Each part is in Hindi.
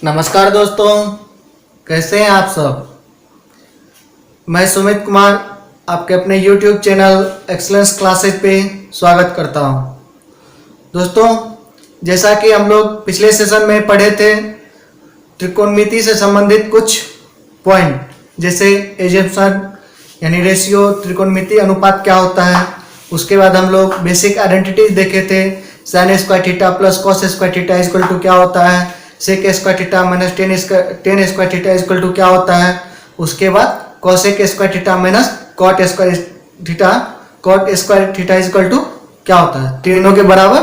नमस्कार दोस्तों, कैसे हैं आप सब। मैं सुमित कुमार आपके अपने YouTube चैनल एक्सलेंस क्लासेज पे स्वागत करता हूं। दोस्तों, जैसा कि हम लोग पिछले सेशन में पढ़े थे त्रिकोणमिति से संबंधित कुछ पॉइंट, जैसे एजम्पशन यानी रेशियो, त्रिकोणमिति अनुपात क्या होता है। उसके बाद हम लोग बेसिक आइडेंटिटीज देखे थे, sine square theta plus cos square theta equal to क्या होता है, sec square theta minus tan square theta equal to क्या होता है। उसके बाद cosec square theta minus cot square theta equal to क्या होता है, तीनों के बराबर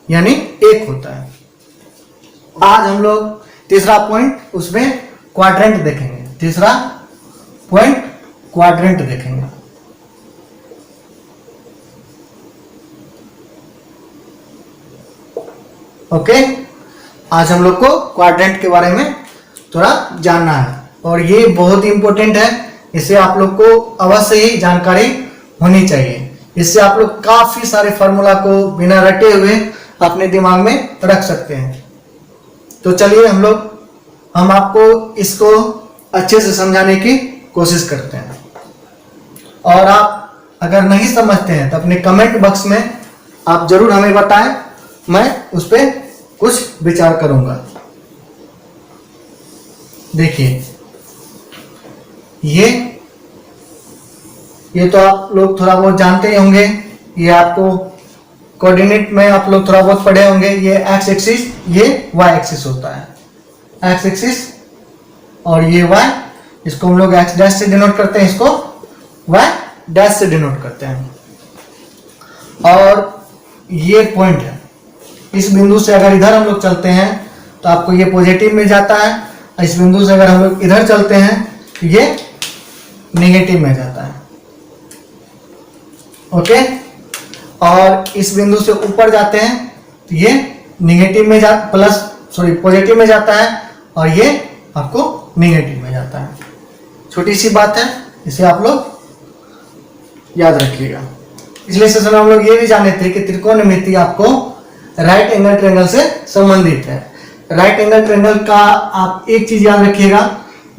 यानी एक होता है। आज हम लोग तीसरा पॉइंट उसमें क्वाड्रेंट देखेंगे। तीसरा पॉइंट क्वाड्रेंट देखेंगे। ओके, आज हम लोग को क्वाड्रेंट के बारे में थोड़ा जानना है और ये बहुत ही इंपॉर्टेंट है। इससे आप लोग को अवश्य ही जानकारी होनी चाहिए। इससे आप लोग काफी सारे फॉर्मूला को बिना रटे हुए अपने दिमाग में रख सकते हैं। तो चलिए हम आपको इसको अच्छे से समझाने की कोशिश करते हैं। और आप अगर नहीं समझते हैं तो अपने कमेंट बॉक्स में आप जरूर हमें बताएं, मैं उस पर कुछ विचार करूंगा। देखिए, ये तो आप लोग थोड़ा बहुत जानते ही होंगे। ये आपको कोऑर्डिनेट में आप लोग थोड़ा बहुत पढ़े होंगे। ये एक्स एक्सिस, ये वाई एक्सिस होता है। एक्स एक्सिस और ये वाई, इसको हम लोग एक्स डैश से डिनोट करते हैं, इसको वाई डैश से डिनोट करते हैं। और ये पॉइंट है, इस बिंदु से अगर इधर हम लोग चलते हैं तो आपको ये पॉजिटिव में जाता है, और इस बिंदु से अगर हम लोग इधर चलते हैं तो ये नेगेटिव में जाता है। ओके, और इस बिंदु से ऊपर जाते हैं तो ये नेगेटिव में पॉजिटिव में जाता है, और ये आपको नेगेटिव में जाता है। छोटी सी बात है, इसे आप लोग याद रखिएगा। पिछले सेशन में हम लोग ये भी जाने थे कि त्रिकोणमिति आपको राइट एंगल ट्रायंगल से संबंधित है। राइट एंगल ट्रायंगल का आप एक चीज याद रखिएगा,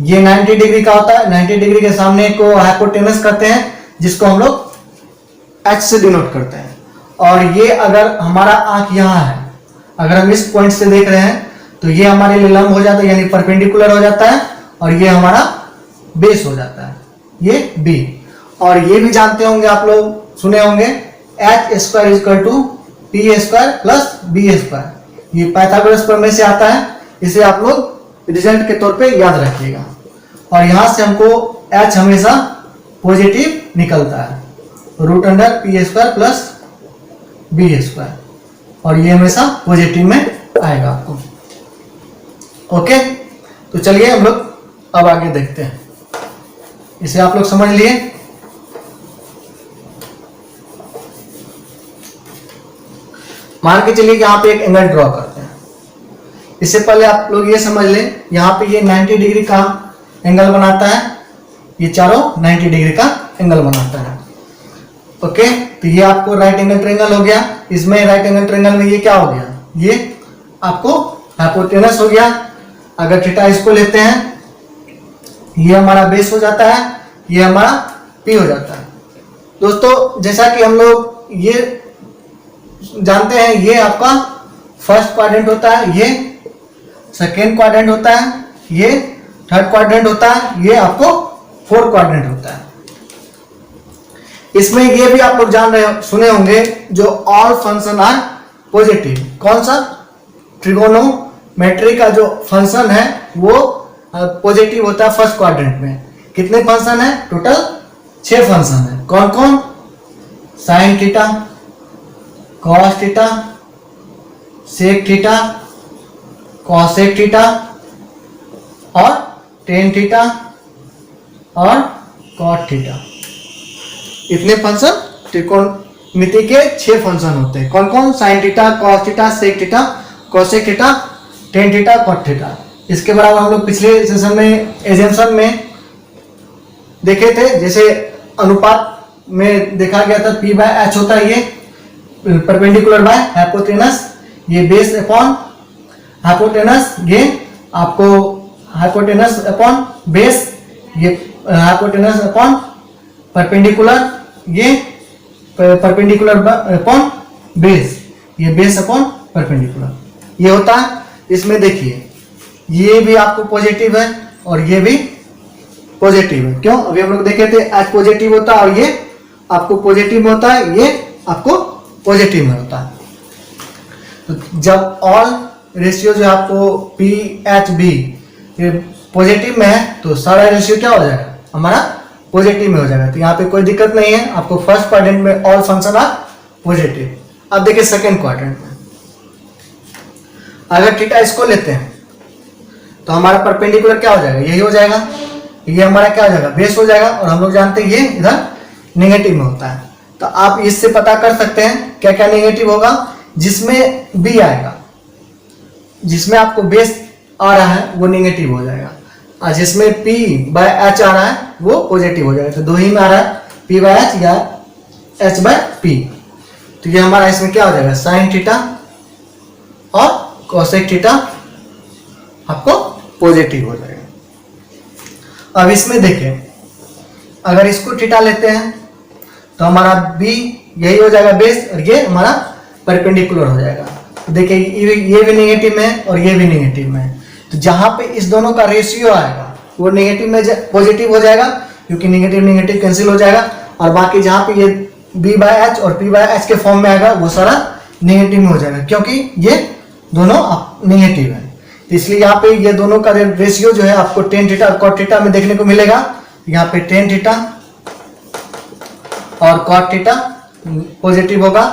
ये 90 डिग्री का होता है। 90 डिग्री के सामने को हाइपोटेनस करते हैं, जिसको हम लोग H से डिनोट करते हैं। और ये अगर हमारा आंख यहाँ है, अगर हम इस पॉइंट से देख रहे हैं तो ये हमारे लिए लंब हो जाता है, यानी परपेंडिकुलर हो जाता है, और ये हमारा बेस हो जाता है, ये B। और ये भी जानते होंगे आप लोग, सुने होंगे, H square equal to P square plus B square. ये पाइथागोरस प्रमेय से आता है। इसे आप लोग रिजल्ट के तौर पे याद रखिएगा। और यहां से हमको H हमेशा पॉजिटिव निकलता है, root under P square plus B square, और ये हमेशा पॉजिटिव में आएगा आपको। ओके, तो चलिए हम लोग अब आगे देखते हैं। इसे आप लोग समझ लिए। मान के चलिए यहाँ पे एक एंगल ड्रॉ करते हैं। इससे पहले आप लोग ये समझ लें, यहाँ पे ये 90 डिग्री का एंगल बनाता है, ये चारों 90 डिग्री का एंगल बनाता है। ओके, तो ये आपको राइट एंगल ट्रायंगल हो गया। इसमें राइट एंगल ट्रायंगल में ये क्या हो गया, ये आपको हाइपोटेनस हो गया। अगर थीटा इसको लेते हैं, ये हमारा बेस हो जाता है, ये हमारा पी हो जाता है। दोस्तों, जैसा कि हम लोग ये जानते हैं, ये आपका फर्स्ट क्वाड्रेंट होता है, ये सेकेंड क्वाड्रेंट होता है, ये थर्ड क्वाड्रेंट होता है, ये आपको फोर्थ क्वाड्रेंट होता है। इसमें ये भी आप लोग सुने होंगे, जो ऑल फंक्शन आर पॉजिटिव। कौन सा, ट्रिगोनोमेट्री का जो फंक्शन है वो पॉजिटिव होता है फर्स्ट क्वाड्रेंट में। कितने फंक्शन है, टोटल 6 फंक्शन है। कौन कौन, sine theta, cos theta, sec theta, cosec theta, और टेन थीटा, और कॉट थीटा। इतने फंक्शन त्रिकोणमिति के 6 फंक्शन होते हैं। कौन कौन, sine theta, cos theta, sec theta, cosec theta, tan theta, cot theta. इसके बराबर हम लोग पिछले सेशन में एजम्पशन में देखे थे। जैसे अनुपात में देखा गया था, P बाय H होता है, ये परपेंडिकुलर बाय हाइपोटेनस, ये बेस अपॉन हाइपोटेनस, ये आपको हाइपोटेनस अपॉन बेस, ये हाइपोटेनस अपॉन परपेंडिकुलर, ये परपेंडिकुलर अपॉन बेस, ये बेस अपॉन परपेंडिकुलर, ये होता है। इसमें देखिए ये भी आपको पॉजिटिव है और ये भी पॉजिटिव है। क्यों? अभी हम लोग देखे थे एच पॉजिटिव होता है और ये आपको पॉजिटिव में होता है, ये आपको पॉजिटिव में होता है। तो जब ऑल रेशियो जो आपको पी एच बी ये पॉजिटिव में है तो सारा रेशियो क्या हो जाएगा? हमारा पॉजिटिव में हो जाएगा। तो यहाँ पे कोई दिक्कत नहीं है, आपको फर्स्ट क्वाड्रेंट में ऑल फंक्शन आर पॉजिटिव। अब देखिए सेकेंड क्वाड्रेंट में अगर थीटा इसको लेते हैं तो हमारा परपेंडिकुलर क्या हो जाएगा? यही हो जाएगा, ये हमारा क्या हो जाएगा? बेस हो जाएगा। और हम लोग जानते हैं ये इधर नेगेटिव में होता है। तो आप इससे पता कर सकते हैं क्या क्या नेगेटिव होगा। जिसमें बी आएगा, जिसमें आपको बेस आ रहा है वो नेगेटिव हो जाएगा, और जिसमें पी बाय एच आ रहा है वो पॉजिटिव हो जाएगा। तो दो ही में आ रहा है, पी बाय एच या एच बाय पी। तो ये हमारा इसमें क्या हो जाएगा? साइन थीटा और कोसेक थीटा आपको पॉजिटिव हो जाएगा। अब इसमें देखें, अगर इसको थीटा लेते हैं तो हमारा बी यही हो जाएगा बेस, और ये हमारा परपेंडिकुलर हो जाएगा। तो देखिए ये भी नेगेटिव में है और ये भी नेगेटिव में है। तो जहां पे इस दोनों का रेशियो आएगा वो नेगेटिव में पॉजिटिव हो जाएगा, क्योंकि नेगेटिव नेगेटिव कैंसिल हो जाएगा। और बाकी जहां पे ये बी बाय एच और पी बाय एच के फॉर्म में आएगा वो सारा नेगेटिव में हो जाएगा, क्योंकि ये दोनों नेगेटिव है। तो इसलिए यहाँ पे ये दोनों का रेशियो जो है आपको टेन थीटा और कॉट थीटा में देखने को मिलेगा। यहाँ पे टेन थीटा और कॉट थीटा पॉजिटिव होगा,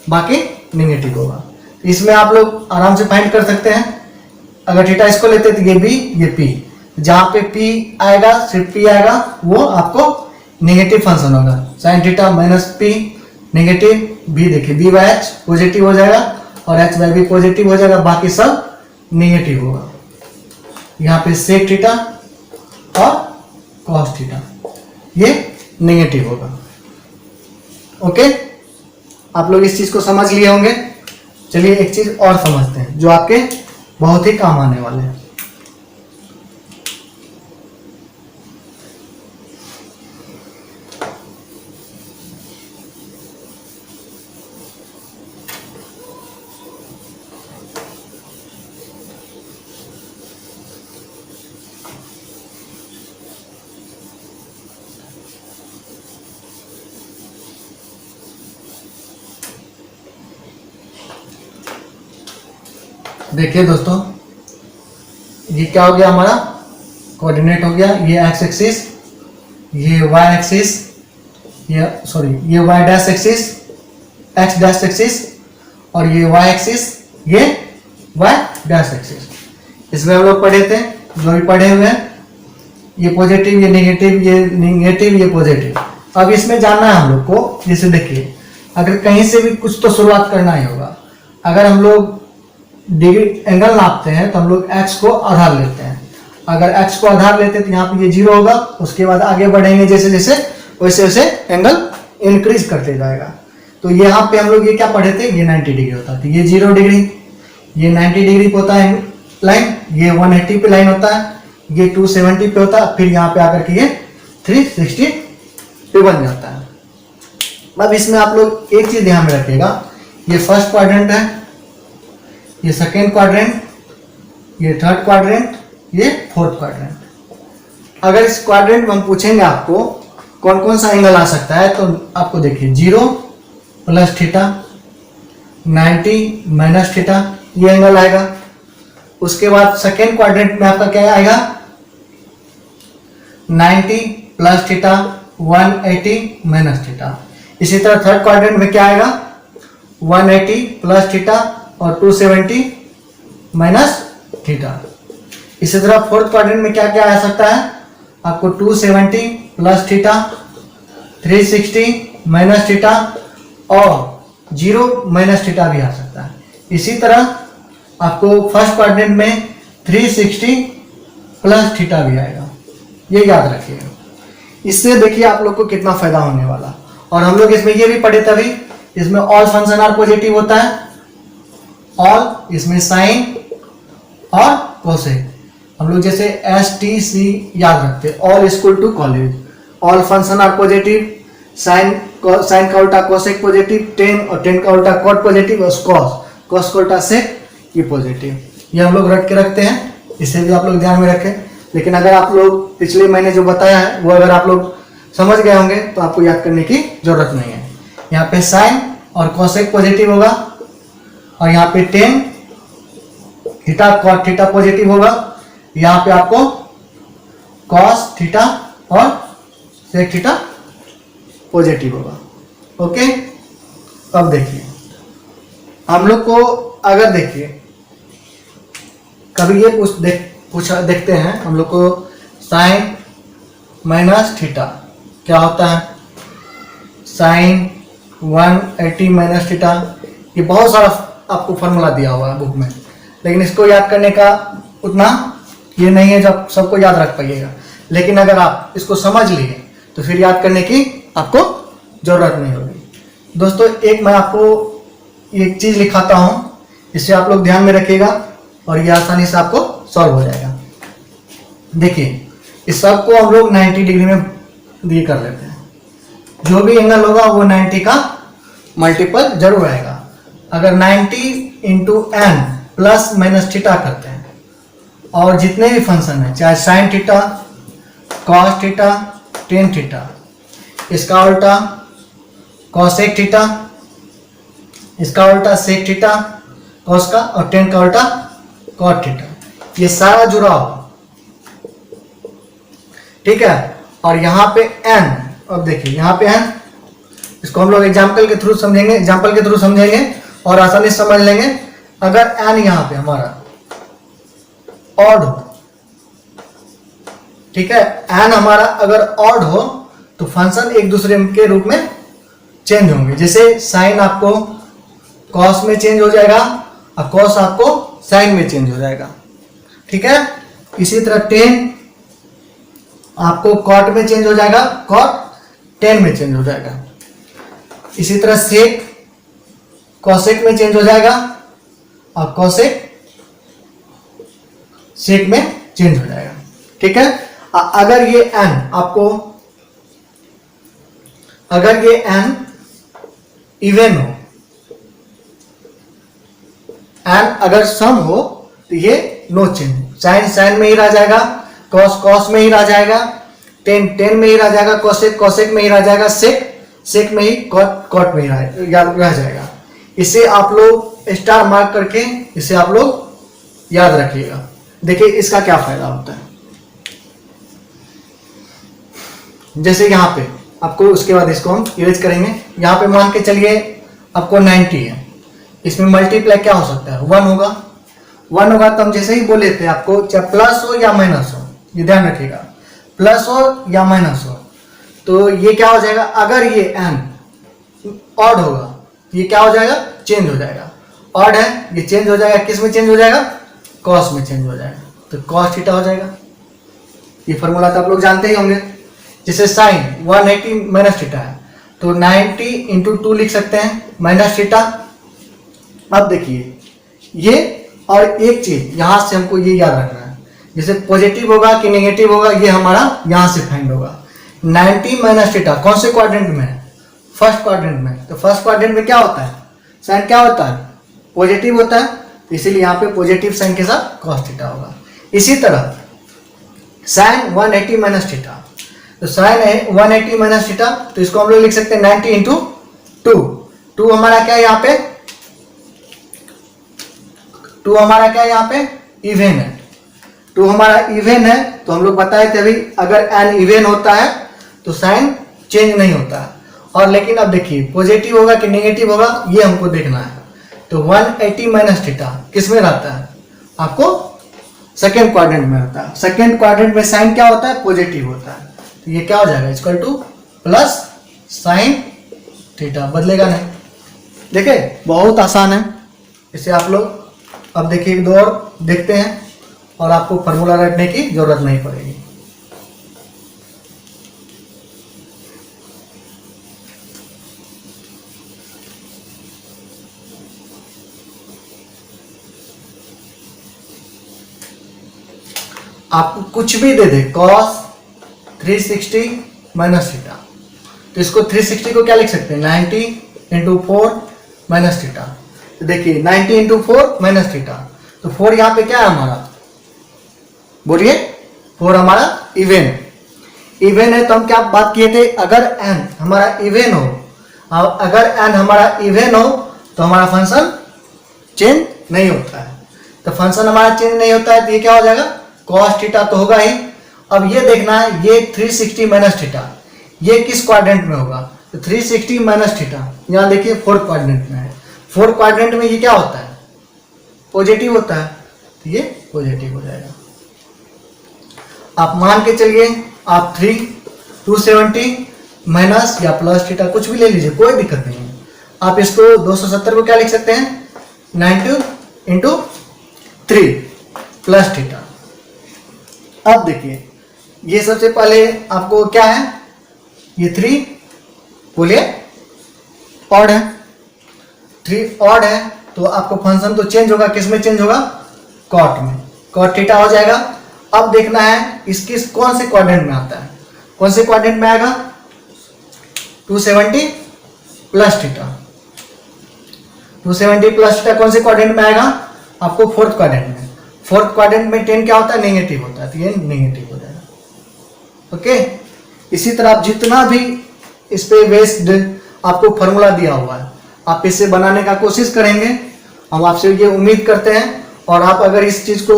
बाकी नेगेटिव होगा। इसमें आप लोग आराम से फाइंड कर सकते हैं। अगर थीटा इसको लेते हैं तो ये बी ये पी, जहां पे पी आएगा सिर्फ पी आएगा वो आपको नेगेटिव फंक्शन होगा। Sine theta minus P negative, B देखिए बी बाय एच पॉजिटिव हो जाएगा और एच बाय बी पॉजिटिव हो जाएगा, बाकी सब नेगेटिव होगा। यहाँ पे सेक थीटा और कॉस थीटा ये नेगेटिव होगा। ओके, आप लोग इस चीज को समझ लिए होंगे। चलिए एक चीज और समझते हैं जो आपके बहुत ही काम आने वाले हैं। देखिए दोस्तों, ये क्या हो गया? हमारा कोऑर्डिनेट हो गया। ये एक्स एक्सिस, ये वाई एक्सिस, ये Y dash axis, X dash axis, और ये वाई एक्सिस, ये वाई डैश एक्सिस। इसमें हम लोग पढ़े थे, जो भी पढ़े हुए हैं, ये पॉजिटिव, ये नेगेटिव, ये नेगेटिव, ये पॉजिटिव। अब इसमें जानना है हम लोग को, जैसे देखिए अगर कहीं से भी कुछ तो शुरुआत करना ही होगा। अगर हम लोग डिग्री एंगल नापते हैं तो हम लोग x को आधार लेते हैं। अगर x को आधार लेते हैं तो यहाँ पे ये 0 होगा। उसके बाद आगे बढ़ेंगे जैसे जैसे वैसे वैसे एंगल इंक्रीज करते जाएगा। तो यहाँ पे हम लोग ये क्या पढ़े थे? ये 90 डिग्री होता है। तो ये 0 डिग्री, ये 90 डिग्री पे होता है लाइन, ये 180 पे लाइन होता है, ये 270 पे होता है, फिर यहाँ पे आकर के ये 360 पे बन जाता है। अब इसमें आप लोग एक चीज ध्यान में रखिएगा, ये फर्स्ट क्वाड्रेंट है, ये सेकेंड क्वाड्रेंट, ये थर्ड क्वाड्रेंट, ये फोर्थ क्वाड्रेंट। अगर इस क्वाड्रेंट में हम पूछेंगे आपको कौन कौन सा एंगल आ सकता है, तो आपको देखिए 0 प्लस थीटा, 90 माइनस थीटा, ये एंगल आएगा। उसके बाद सेकेंड क्वाड्रेंट में आपका क्या आएगा? 90 प्लस थीटा, 180 माइनस थीटा। इसी तरह थर्ड क्वाड्रेंट में क्या आएगा? 180 प्लस थीटा और 270 माइनस थीटा। इसी तरह फोर्थ क्वाड्रेंट में क्या क्या आ सकता है? आपको 270 प्लस थीटा, 360 माइनस थीटा और 0 माइनस थीटा भी आ सकता है। इसी तरह आपको फर्स्ट क्वाड्रेंट में 360 प्लस थीटा भी आएगा, ये याद रखिएगा। इससे देखिए आप लोग को कितना फायदा होने वाला। और हम लोग इसमें ये भी पढ़े तभी, इसमें ऑल फंक्शन आर पॉजिटिव होता है, ऑल, इसमें साइन और कोसेक, हम लोग जैसे STC याद रखते हैं, all school to college, all function are positive, sine का उल्टा कोसेक पॉजिटिव, टेन और टेन का उल्टा कॉट पॉजिटिव, और कॉस का उल्टा सेक ये पॉजिटिव। ये हम लोग रट के रखते हैं, इसे भी आप लोग ध्यान में रखें। लेकिन अगर आप लोग पिछले महीने जो बताया है वो अगर आप लोग समझ गए होंगे तो आपको याद करने की जरूरत नहीं है। यहाँ पे साइन और कोसेक पॉजिटिव होगा, और यहाँ पे tan theta cot theta positive होगा, यहाँ पे आपको कॉस थीटा और सेक थीटा पॉजिटिव होगा। ओके, अब देखिए हम लोग को अगर देखिए कभी ये देखते हैं हम लोग को साइन माइनस थीटा क्या होता है, साइन 180 माइनस थीटा। ये बहुत सारा आपको फॉर्मूला दिया हुआ है बुक में, लेकिन इसको याद करने का उतना ये नहीं है जब सबको याद रख पाइएगा। लेकिन अगर आप इसको समझ लिए तो फिर याद करने की आपको जरूरत नहीं होगी। दोस्तों एक मैं आपको एक चीज लिखाता हूं, इससे आप लोग ध्यान में रखिएगा और ये आसानी से आपको सॉल्व हो जाएगा। देखिए इस सब को हम लोग 90 डिग्री में दिए कर लेते हैं, जो भी एंगल होगा वो 90 का मल्टीपल जरूर आएगा। अगर 90 into N plus minus theta करते हैं, और जितने भी फंक्शन है चाहे sine theta, cos theta, tan theta, इसका उल्टा कॉसेक थीटा, इसका उल्टा सेक थीटा, कॉस का, और टेन का उल्टा कॉट थीटा, ये सारा जुड़ा हुआ, ठीक है। और यहाँ पे n, अब देखिए यहाँ पे n, इसको हम लोग एग्जाम्पल के थ्रू समझेंगे और आसानी से समझ लेंगे। अगर n यहाँ पे हमारा ऑड हो, ठीक है, n हमारा अगर ऑड हो तो फंक्शन एक दूसरे के रूप में चेंज होंगे। जैसे साइन आपको कॉस में चेंज हो जाएगा और कॉस आपको साइन में चेंज हो जाएगा, ठीक है। इसी तरह टेन आपको कॉट में चेंज हो जाएगा, कॉट टेन में चेंज हो जाएगा। इसी तरह सेक कॉसेक में चेंज हो जाएगा और कॉसेक सेक में चेंज हो जाएगा, ठीक है। अगर ये n आपको, अगर ये n इवन हो, n अगर सम हो तो ये नो चेंज, साइन साइन में ही रह जाएगा, कॉस कॉस में ही रह जाएगा, टेन टेन में ही रह जाएगा, कोसेक कोसेक में ही रह जाएगा, सेक सेक में ही, कॉट कॉट में ही रह जाएगा। इसे आप लोग स्टार मार्क करके इसे आप लोग याद रखिएगा। देखिए इसका क्या फायदा होता है। जैसे यहाँ पे आपको, उसके बाद इसको हम इरेज करेंगे। यहाँ पे मान के चलिए आपको 90 है, इसमें मल्टीप्लाई क्या हो सकता है, 1 होगा। 1 होगा तो हम जैसे ही बोले थे आपको, चाहे प्लस हो या माइनस हो, ये ध्यान रखिएगा, प्लस हो या माइनस हो, तो ये क्या हो जाएगा, अगर ये n ऑड होगा ये क्या हो जाएगा, चेंज हो जाएगा। ऑड है ये चेंज हो जाएगा, किस में चेंज हो जाएगा, कॉस में चेंज हो जाएगा, तो कॉस थीटा हो जाएगा। ये फॉर्मूला तो आप लोग जानते ही होंगे। जैसे साइन 180 माइनस थीटा है तो 90 इंटू 2 लिख सकते हैं माइनस थीटा। अब देखिए ये, और एक चीज यहां से हमको ये याद रखना है, जैसे पॉजिटिव होगा कि नेगेटिव होगा ये हमारा यहां से फाइंड होगा। 90 माइनस थीटा कौन से क्वाड्रेंट में है, फर्स्ट क्वाड्रेंट में। तो फर्स्ट क्वाड्रेंट में क्या होता है, साइन क्या होता है, पॉजिटिव होता है, तो इसीलिए यहाँ पे पॉजिटिव साइन के साथ कॉस थीटा होगा। इसी तरह साइन 180 माइनस थीटा, तो साइन है 180 माइनस थीटा, तो इसको हम लोग लिख सकते हैं 90 इंटू 2 हमारा क्या है यहाँ पे, 2 हमारा क्या है यहाँ पे, इवन है। 2 हमारा इवन है, तो हम लोग बताए थे अभी, अगर n इवन होता है तो साइन चेंज नहीं होता है। और लेकिन अब देखिए पॉजिटिव होगा कि नेगेटिव होगा ये हमको देखना है। तो 180 माइनस थीटा किस में रहता है, आपको सेकेंड क्वाड्रेंट में रहता है। सेकेंड क्वाड्रेंट में साइन क्या होता है, पॉजिटिव होता है, तो ये क्या हो जाएगा, equal two plus sine theta, बदलेगा नहीं। देखिए बहुत आसान है, इसे आप लोग अब देखिए एक दो और देखते हैं और आपको फॉर्मूला रखने की जरूरत नहीं पड़ेगी। आपको कुछ भी दे दे cos 360 माइनस थीटा, तो इसको 360 को क्या लिख सकते हैं 90 इंटू 4 माइनस थीटा। तो देखिए 90 इंटू 4 माइनस थीटा, तो 4 यहाँ पे क्या है हमारा, बोलिए 4 हमारा इवन है। तो हम क्या बात किए थे, अगर n हमारा इवन हो, अगर n हमारा इवन हो तो हमारा फंक्शन चेंज नहीं होता है। तो फंक्शन हमारा चेंज नहीं होता है तो ये क्या हो जाएगा cos थीटा तो होगा ही। अब ये देखना है ये 360 माइनस थीटा ये किस क्वाड्रेंट में होगा, तो 360 माइनस थीटा यहाँ देखिए 4th क्वाड्रेंट में है। 4th क्वाड्रेंट में ये क्या होता है, पॉजिटिव होता है, तो ये पॉजिटिव हो जाएगा। आप मान के चलिए आप 270 माइनस या प्लस थीटा कुछ भी ले लीजिए, कोई दिक्कत नहीं है। आप इसको 270 को क्या लिख सकते हैं 90 इंटू 3 प्लस थीटा। अब देखिए ये सबसे पहले आपको क्या है, ये 3 बोलिए ऑड है, 3 ऑड है, तो आपको फंक्शन तो चेंज होगा, किस में चेंज होगा कॉट में, कॉट थीटा हो जाएगा। अब देखना है इसके कौन से क्वाड्रेंट में आता है, कौन से क्वाड्रेंट में आएगा 270 प्लस थीटा, 270 प्लस थीटा कौन से क्वाड्रेंट में आएगा आपको 4th क्वाड्रेंट में। 4th क्वाड्रेंट में 10 क्या होता है नेगेटिव होता है, तो ये नेगेटिव हो जाएगा। ओके, इसी तरह आप जितना भी इस पे बेस्ड आपको फॉर्मूला दिया हुआ है आप इससे बनाने का कोशिश करेंगे, हम आपसे ये उम्मीद करते हैं। और आप अगर इस चीज को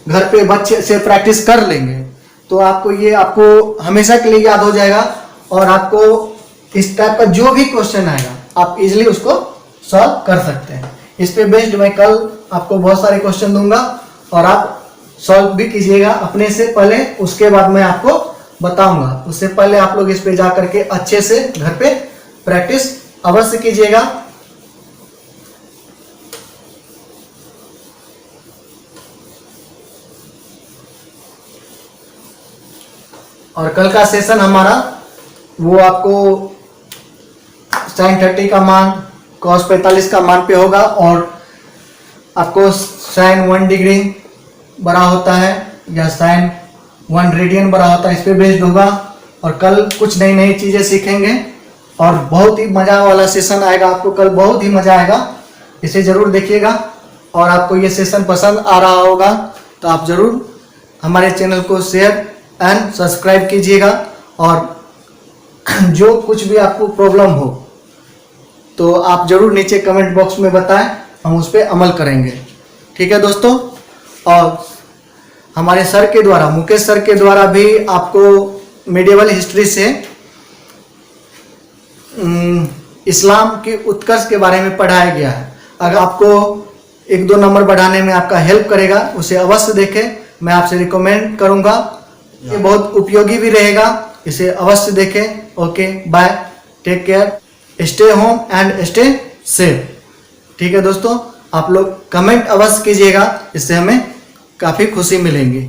घर पे बच्चे से प्रैक्टिस कर लेंगे तो आपको ये आपको हमेशा के लिए याद हो जाएगा, और आपको इस टाइप का जो भी क्वेश्चन आएगा आप इजीली उसको सॉल्व कर सकते हैं। इस पे बेस्ड मैं कल आपको बहुत सारे क्वेश्चन दूंगा और आप सॉल्व भी कीजिएगा अपने से पहले, उसके बाद मैं आपको बताऊंगा। उससे पहले आप लोग इस पे जा करके अच्छे से घर पे प्रैक्टिस अवश्य कीजिएगा। और कल का सेशन हमारा वो आपको sin 30 का मान cos 45 का मान पे होगा, और आपको sin 1 डिग्री बड़ा होता है या sin 1 रेडियन बड़ा होता है, इस पे बेस्ड होगा। और कल कुछ नई नई चीजें सीखेंगे और बहुत ही मजा वाला सेशन आएगा आपको, कल बहुत ही मजा आएगा, इसे जरूर देखिएगा। और आपको ये सेशन पसंद आ रहा होगा तो आप जरूर हमारे चैनल को शेयर एंड सब्सक्राइब कीजिएगा, और जो कुछ भी आपको प्रॉब्लम हो तो आप जरूर नीचे कमेंट बॉक्स में बताएं, हम उस पर अमल करेंगे। ठीक है दोस्तों, और हमारे सर के द्वारा, मुकेश सर के द्वारा भी आपको मेडिवल हिस्ट्री से इस्लाम के उत्कर्ष के बारे में पढ़ाया गया है। अगर आपको 1-2 नंबर बढ़ाने में आपका हेल्प करेगा उसे अवश्य देखें, मैं आपसे रिकमेंड करूंगा, ये बहुत उपयोगी भी रहेगा, इसे अवश्य देखें। Okay bye, take care, stay home and stay safe. ठीक है दोस्तों, आप लोग कमेंट अवश्य कीजिएगा, इससे हमें काफ़ी खुशी मिलेंगी।